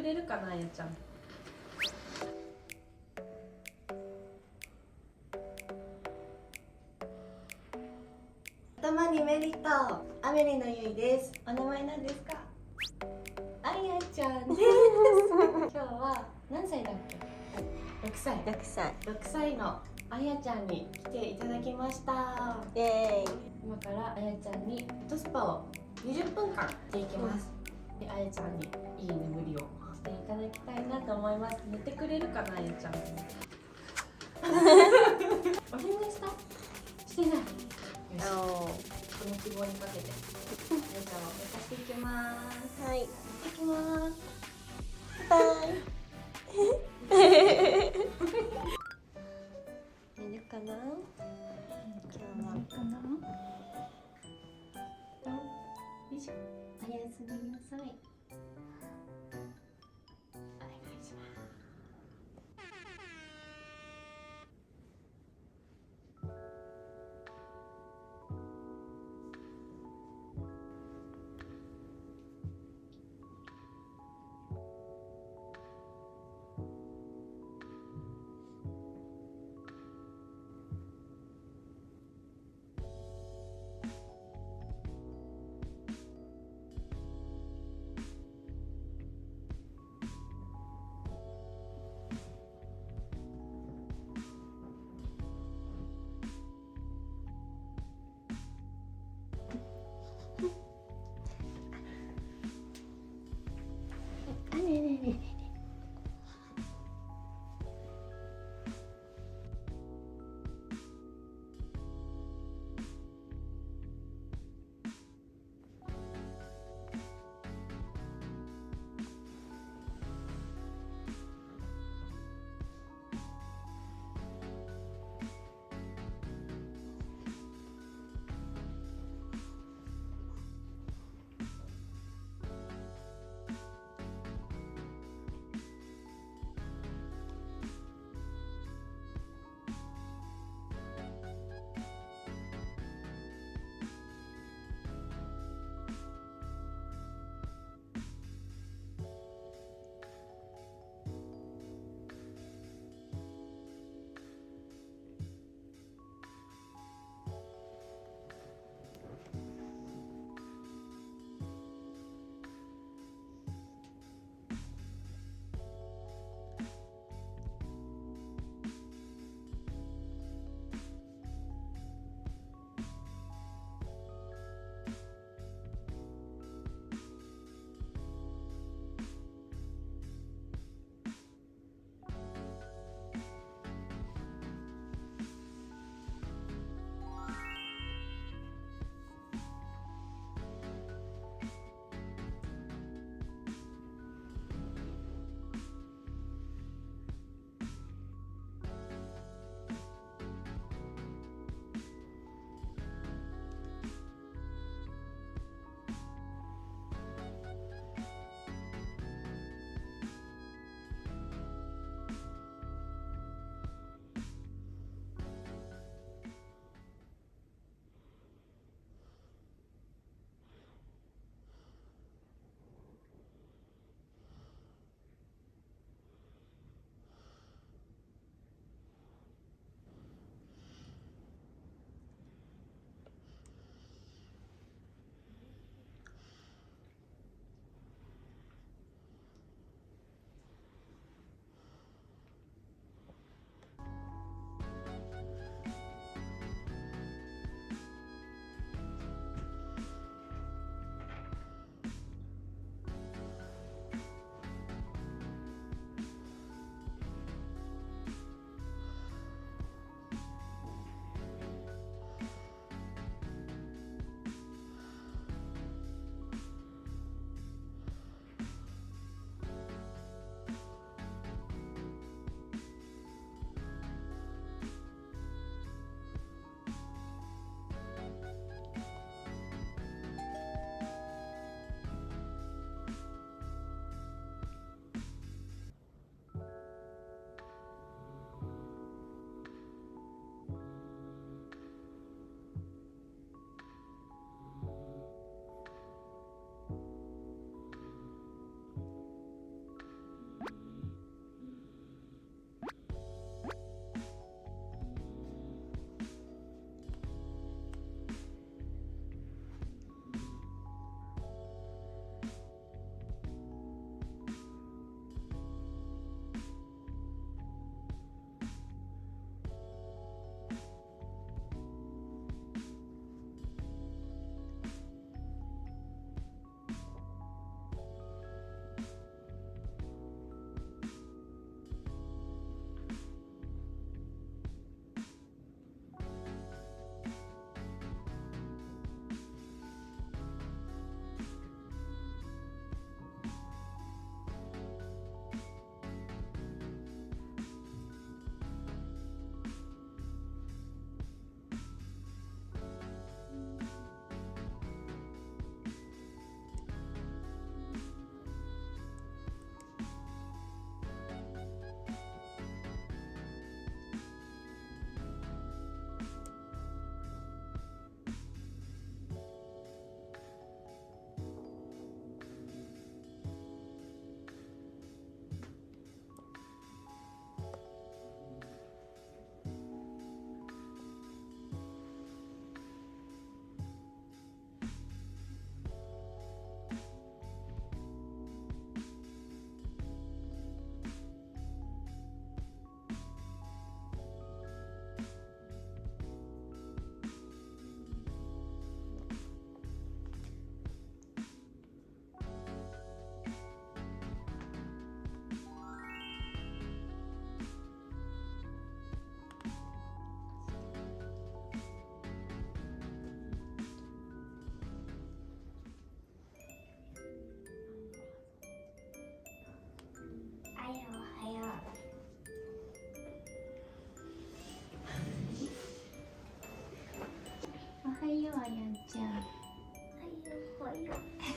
くれるかな、あやちゃん。頭にメリット、アメリのゆいです。お名前なんですか？あやちゃんです。今日は何歳だっけ？6歳。6歳のあやちゃんに来ていただきました。イエーイ。今からあやちゃんにヘッドスパを20分間していきます。で、あやちゃんにいい眠りをしていただきたいなと思います。寝てくれるかな、あやちゃん。お昼寝した？してない。よし、この希望にかけてあやちゃんを寝かしていきます。はい。行ってきます。バイ。寝るかな？今日は。かな？よいしょ。おやすみなさい。お願いします。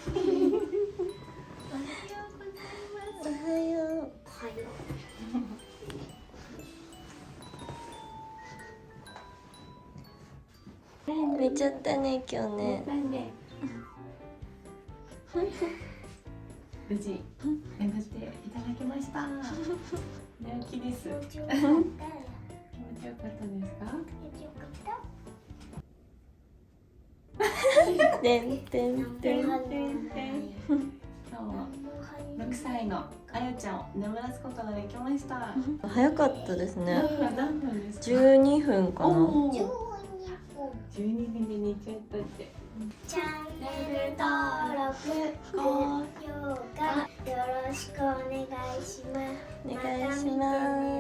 おはよう。寝ちゃったね今日ね。無事眠っていただきました。寝起きです。気持ちよかったですか？てんてんてん。今日は6歳のあやちゃんを眠らすことができました。早かったですね。何分ですか12分かな。おー、12分で寝ちゃったって。チャンネル登録、高評価よろしくお願いします。お願いします。